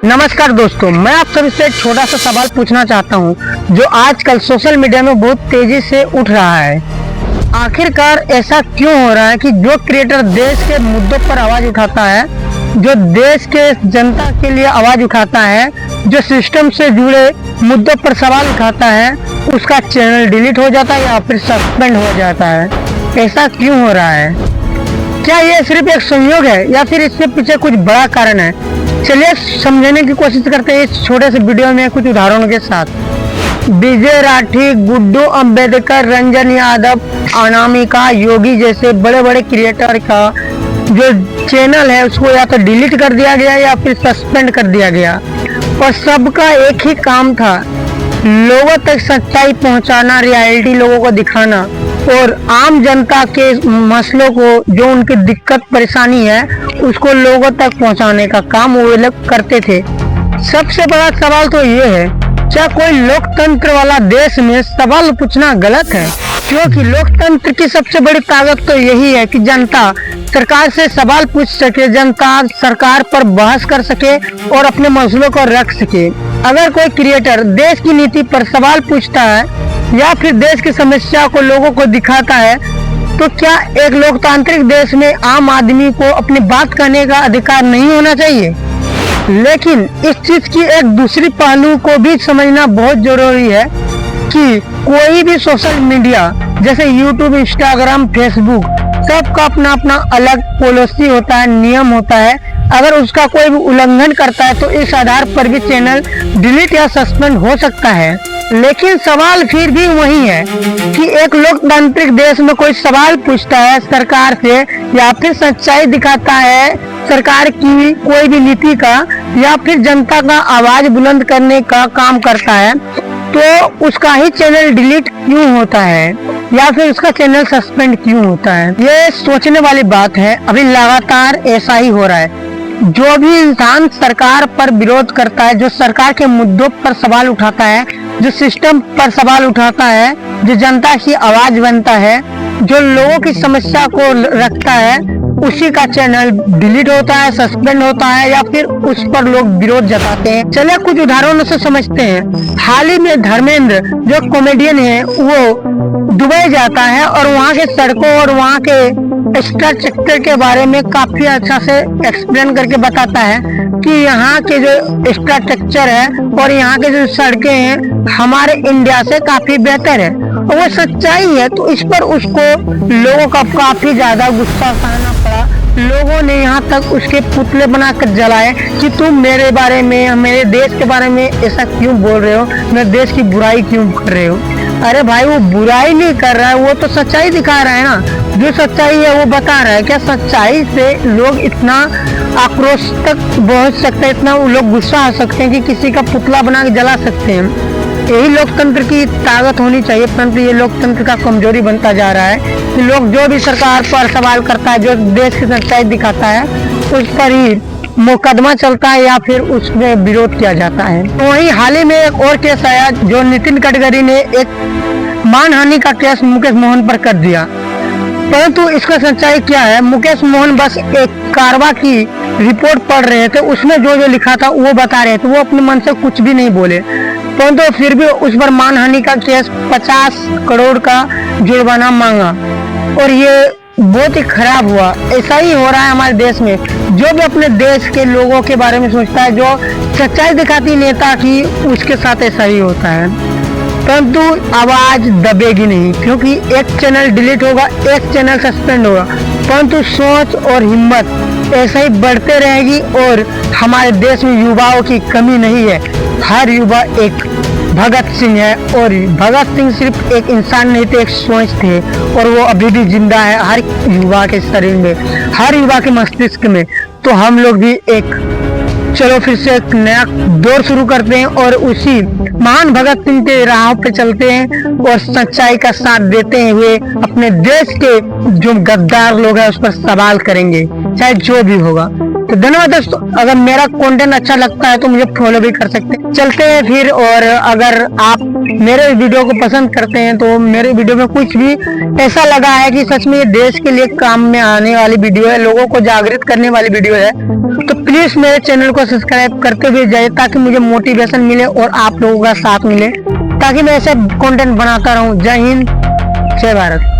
नमस्कार दोस्तों, मैं आप सभी से एक छोटा सा सवाल पूछना चाहता हूं जो आजकल सोशल मीडिया में बहुत तेजी से उठ रहा है। आखिरकार ऐसा क्यों हो रहा है कि जो क्रिएटर देश के मुद्दों पर आवाज उठाता है, जो देश के जनता के लिए आवाज उठाता है, जो सिस्टम से जुड़े मुद्दों पर सवाल उठाता है, उसका चैनल डिलीट हो जाता है या फिर सस्पेंड हो जाता है। ऐसा क्यों हो रहा है? क्या ये सिर्फ एक संयोग है या फिर इसके पीछे कुछ बड़ा कारण है? चलिए समझने की कोशिश करते हैं इस छोटे से वीडियो में कुछ उदाहरणों के साथ। विजय राठी, गुड्डू अंबेडकर, रंजन यादव, अनामिका, योगी जैसे बड़े बड़े क्रिएटर का जो चैनल है उसको या तो डिलीट कर दिया गया या फिर सस्पेंड कर दिया गया। और सबका एक ही काम था, लोगों तक सच्चाई पहुंचाना, रियलिटी लोगों को दिखाना और आम जनता के मसलों को, जो उनकी दिक्कत परेशानी है, उसको लोगों तक पहुंचाने का काम वो लोग करते थे। सबसे बड़ा सवाल तो ये है, क्या कोई लोकतंत्र वाला देश में सवाल पूछना गलत है? क्योंकि लोकतंत्र की सबसे बड़ी ताकत तो यही है कि जनता सरकार से सवाल पूछ सके, जनता सरकार पर बहस कर सके और अपने मसलों को रख सके। अगर कोई क्रिएटर देश की नीति पर सवाल पूछता है या फिर देश की समस्या को लोगों को दिखाता है, तो क्या एक लोकतांत्रिक देश में आम आदमी को अपनी बात कहने का अधिकार नहीं होना चाहिए? लेकिन इस चीज की एक दूसरी पहलू को भी समझना बहुत जरूरी है कि कोई भी सोशल मीडिया जैसे यूट्यूब, इंस्टाग्राम, फेसबुक, सबका अपना अपना अलग पॉलिसी होता है, नियम होता है। अगर उसका कोई भी उल्लंघन करता है तो इस आधार पर भी चैनल डिलीट या सस्पेंड हो सकता है। लेकिन सवाल फिर भी वही है कि एक लोकतांत्रिक देश में कोई सवाल पूछता है सरकार से या फिर सच्चाई दिखाता है सरकार की कोई भी नीति का या फिर जनता का आवाज बुलंद करने का काम करता है, तो उसका ही चैनल डिलीट क्यों होता है या फिर उसका चैनल सस्पेंड क्यों होता है? ये सोचने वाली बात है। अभी लगातार ऐसा ही हो रहा है। जो भी इंसान सरकार पर विरोध करता है, जो सरकार के मुद्दों पर सवाल उठाता है, जो सिस्टम पर सवाल उठाता है, जो जनता की आवाज बनता है, जो लोगों की समस्या को रखता है, उसी का चैनल डिलीट होता है, सस्पेंड होता है या फिर उस पर लोग विरोध जताते हैं। चलिए कुछ उदाहरणों से समझते हैं। हाल ही में धर्मेंद्र जो कॉमेडियन है, वो दुबई जाता है और वहाँ के सड़कों और वहाँ के इंफ्रास्ट्रक्चर के बारे में काफी अच्छा से एक्सप्लेन करके बताता है कि यहाँ के जो इंफ्रास्ट्रक्चर है और यहाँ के जो सड़कें हैं हमारे इंडिया से काफी बेहतर है, और वो सच्चाई है। तो इस पर उसको लोगों का काफी ज्यादा गुस्सा सहना पड़ा। लोगों ने यहाँ तक उसके पुतले बनाकर जलाए कि तुम मेरे बारे में, मेरे देश के बारे में ऐसा क्यों बोल रहे हो, मेरे देश की बुराई क्यों कर रहे हो? अरे भाई, वो बुराई नहीं कर रहा है, वो तो सच्चाई दिखा रहा है ना। जो सच्चाई है वो बता रहा है। क्या सच्चाई से लोग इतना आक्रोश तक पहुंच सकते हैं, इतना लोग गुस्सा आ सकते हैं कि किसी का पुतला बना के जला सकते हैं? यही लोकतंत्र की ताकत होनी चाहिए, परंतु ये लोकतंत्र का कमजोरी बनता जा रहा है कि लोग जो भी सरकार पर सवाल करता है, जो देश की सच्चाई दिखाता है, उस पर ही मुकदमा चलता है या फिर उसमें विरोध किया जाता है। तो वहीं हाल ही में एक और केस आया जो नितिन गडकरी ने एक मानहानि का केस मुकेश मोहन पर कर दिया। परंतु इसका सच्चाई क्या है? मुकेश मोहन बस एक कारवा की रिपोर्ट पढ़ रहे थे, उसमें जो जो लिखा था वो बता रहे थे, वो अपने मन से कुछ भी नहीं बोले, परंतु फिर भी उस पर मानहानि का केस 50 करोड़ का जुर्माना मांगा और ये बहुत ही खराब हुआ। ऐसा ही हो रहा है हमारे देश में। जो भी अपने देश के लोगों के बारे में सोचता है, जो सच्चाई दिखाती नेता की, उसके साथ ऐसा ही होता है। परंतु आवाज दबेगी नहीं, क्योंकि एक चैनल डिलीट होगा, एक चैनल सस्पेंड होगा, परंतु सोच और हिम्मत ऐसा ही बढ़ते रहेगी। और हमारे देश में युवाओं की कमी नहीं है। हर युवा एक भगत सिंह है, और भगत सिंह सिर्फ एक इंसान नहीं थे, एक सोच थे, और वो अभी भी जिंदा है हर युवा के शरीर में, हर युवा के मस्तिष्क में। तो हम लोग भी चलो फिर से एक नया दौर शुरू करते हैं और उसी महान भगत सिंह के राह पे चलते हैं और सच्चाई का साथ देते हुए अपने देश के जो गद्दार लोग हैं उस पर सवाल करेंगे, चाहे जो भी होगा। तो धन्यवाद दोस्तों, अगर मेरा कंटेंट अच्छा लगता है तो मुझे फॉलो भी कर सकते हैं। चलते हैं फिर, और अगर आप मेरे वीडियो को पसंद करते हैं तो मेरे वीडियो में कुछ भी ऐसा लगा है कि सच में ये देश के लिए काम में आने वाली वीडियो है, लोगों को जागृत करने वाली वीडियो है, तो प्लीज मेरे चैनल को सब्सक्राइब करते हुए जाइए, ताकि मुझे मोटिवेशन मिले और आप लोगों का साथ मिले, ताकि मैं ऐसे कंटेंट बनाता रहूं। जय हिंद, जय भारत।